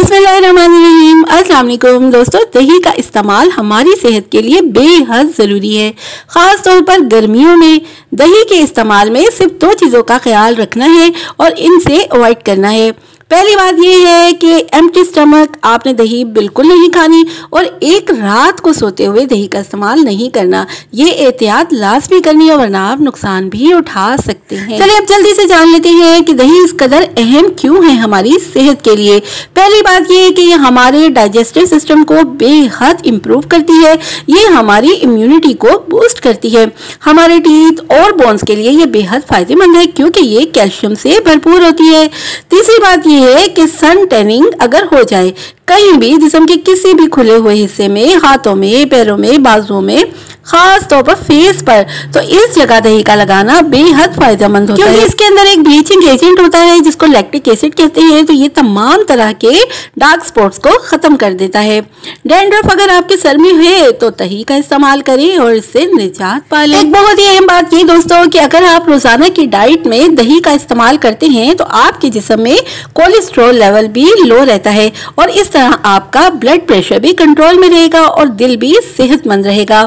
बिस्मिल्लाहिर्रहमानिर्रहीम। अस्सलाम वालेकुम दोस्तों, दही का इस्तेमाल हमारी सेहत के लिए बेहद ज़रूरी है। ख़ास तौर पर गर्मियों में दही के इस्तेमाल में सिर्फ 2 चीज़ों का ख्याल रखना है और इनसे अवॉइड करना है। पहली बात यह है कि एम्प्टी स्टमक आपने दही बिल्कुल नहीं खानी और एक रात को सोते हुए दही का इस्तेमाल नहीं करना। ये एहतियात लाजमी करनी है वरना आप नुकसान भी उठा सकते हैं। चलिए अब जल्दी से जान लेते हैं कि दही इस कदर अहम क्यों है हमारी सेहत के लिए। पहली बात ये है कि ये हमारे डाइजेस्टिव सिस्टम को बेहद इम्प्रूव करती है। ये हमारी इम्यूनिटी को बूस्ट करती है। हमारे टीथ और बोन्स के लिए ये बेहद फायदेमंद है क्योंकि ये कैल्शियम से भरपूर होती है। तीसरी बात ये है कि सन टैनिंग अगर हो जाए कहीं भी जिस्म के किसी भी खुले हुए हिस्से में, हाथों में, पैरों में, बाजुओं में, खास तौर पर फेस पर, तो इस जगह दही का लगाना बेहद फायदेमंद होता है क्योंकि इसके अंदर एक ब्लीचिंग एजेंट होता है जिसको लैक्टिक एसिड कहते हैं। तो ये तमाम तरह के डार्क स्पॉट्स को खत्म कर देता है। डैंड्रफ अगर आपके सर में है तो दही का इस्तेमाल करें और इससे निजात पा लें। एक बहुत ही अहम बात ये दोस्तों कि अगर आप रोजाना की डाइट में दही का इस्तेमाल करते हैं तो आपके जिस्म में कोलेस्ट्रॉल लेवल भी लो रहता है और इस तरह आपका ब्लड प्रेशर भी कंट्रोल में रहेगा और दिल भी सेहतमंद रहेगा।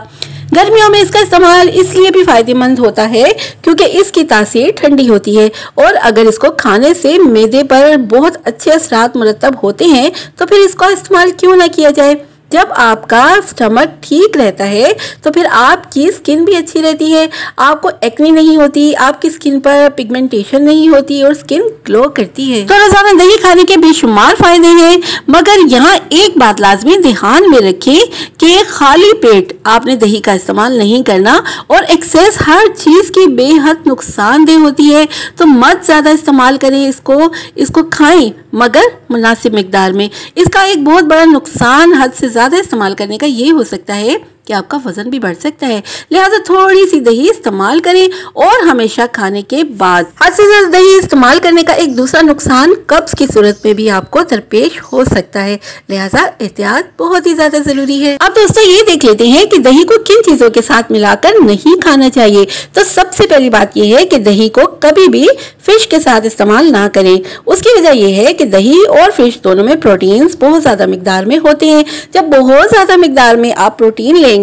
गर्मियों में इसका इस्तेमाल इसलिए भी फायदेमंद होता है क्योंकि इसकी तासीर ठंडी होती है और अगर इसको खाने से मैदे पर बहुत अच्छे असरात मुरतब होते हैं तो फिर इसका इस्तेमाल क्यों ना किया जाए। जब आपका स्टमक ठीक रहता है तो फिर आपकी स्किन भी अच्छी रहती है, आपको एक्ने नहीं होती, आपकी स्किन पर पिगमेंटेशन नहीं होती और स्किन ग्लो करती है। तो रोजाना दही खाने के बेशुमार फायदे हैं, मगर यहाँ एक बात लाजमी ध्यान में रखें कि खाली पेट आपने दही का इस्तेमाल नहीं करना और एक्सेस हर चीज की बेहद नुकसानदेह होती है। तो मत ज्यादा इस्तेमाल करें इसको खाएं मगर मुनासिब मिकदार में। इसका एक बहुत बड़ा नुकसान हद से ज्यादा इस्तेमाल करने का ये हो सकता है कि आपका वजन भी बढ़ सकता है। लिहाजा थोड़ी सी दही इस्तेमाल करें और हमेशा खाने के बाद। हद से ज्यादा दही इस्तेमाल करने का एक दूसरा नुकसान कब्ज की सूरत में भी आपको दरपेश हो सकता है। लिहाजा एहतियात बहुत ही ज्यादा जरूरी है। अब दोस्तों ये देख लेते हैं कि दही को किन चीजों के साथ मिलाकर नहीं खाना चाहिए। तो सबसे पहली बात यह है कि दही को कभी भी फिश के साथ इस्तेमाल ना करें। उसकी वजह यह है कि दही और फिश दोनों में प्रोटीन्स बहुत ज्यादा मिकदार में होते हैं। जब बहुत ज्यादा मिकदार में आप प्रोटीन लेंगे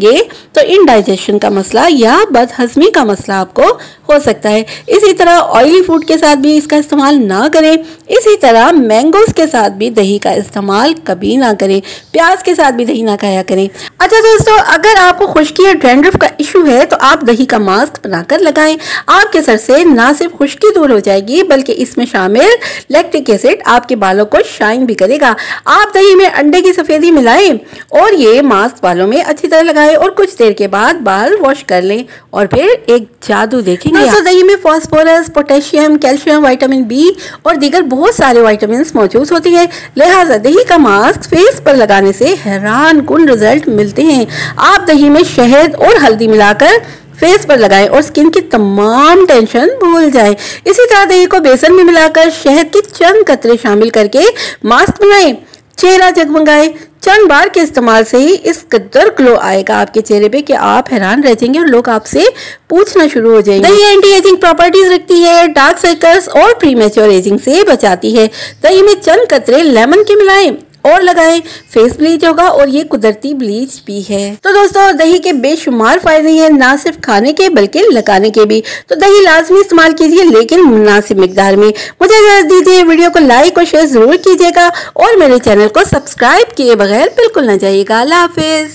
तो इंडाइजेशन का मसला या बदहजमी का मसला आपको हो सकता है। इसी तरह ऑयली फूड के साथ भी इसका इस्तेमाल ना करें। इसी तरह मैंगोस के साथ भी दही का इस्तेमाल कभी ना करें। प्याज के साथ भी दही ना खाया करें। अच्छा दोस्तों, अगर आपको खुश्की या डैंड्रफ का इशू है तो आप दही का मास्क बनाकर लगाएं। आपके सर से ना सिर्फ खुश्की दूर हो जाएगी बल्कि इसमें शामिल लैक्टिक एसिड आपके बालों को शाइन भी करेगा। आप दही में अंडे की सफेदी मिलाएं और ये मास्क बालों में अच्छी तरह लगाएं और कुछ देर के बाद बाल वॉश कर लें और फिर एक जादू देखेंगे। तो दही में phosphorus, potassium, calcium, vitamin B और दीगर बहुत सारे विटामिन मौजूद होते हैं। लिहाजा दही का मास्क फेस पर लगाने से हैरान कुन रिजल्ट मिलते हैं। आप दही में शहद और हल्दी मिलाकर फेस पर लगाएं और स्किन की तमाम टेंशन भूल जाएं। इसी तरह दही को बेसन में मिलाकर शहद के चंद कतरे शामिल करके मास्क बनाएं। चेहरा जगमगाए। चंद बार के इस्तेमाल से ही इस कदर ग्लो आएगा आपके चेहरे पे कि आप हैरान रह जाएंगे और लोग आपसे पूछना शुरू हो जाएंगे। दही एंटी एजिंग प्रॉपर्टीज रखती है, डार्क सर्कल्स और प्रीमेच्योर एजिंग से बचाती है। दही में चंद कतरे लेमन के मिलाएं और लगाएं, फेस ब्लीच होगा और ये कुदरती ब्लीच भी है। तो दोस्तों दही के बेशुमार फायदे हैं, ना सिर्फ खाने के बल्कि लगाने के भी। तो दही लाजमी इस्तेमाल कीजिए लेकिन मुनासिब मिकदार में। मुझे इजाजत दीजिए। वीडियो को लाइक और शेयर जरूर कीजिएगा और मेरे चैनल को सब्सक्राइब किए बगैर बिल्कुल न जाइएगा। अल्लाह हाफिज।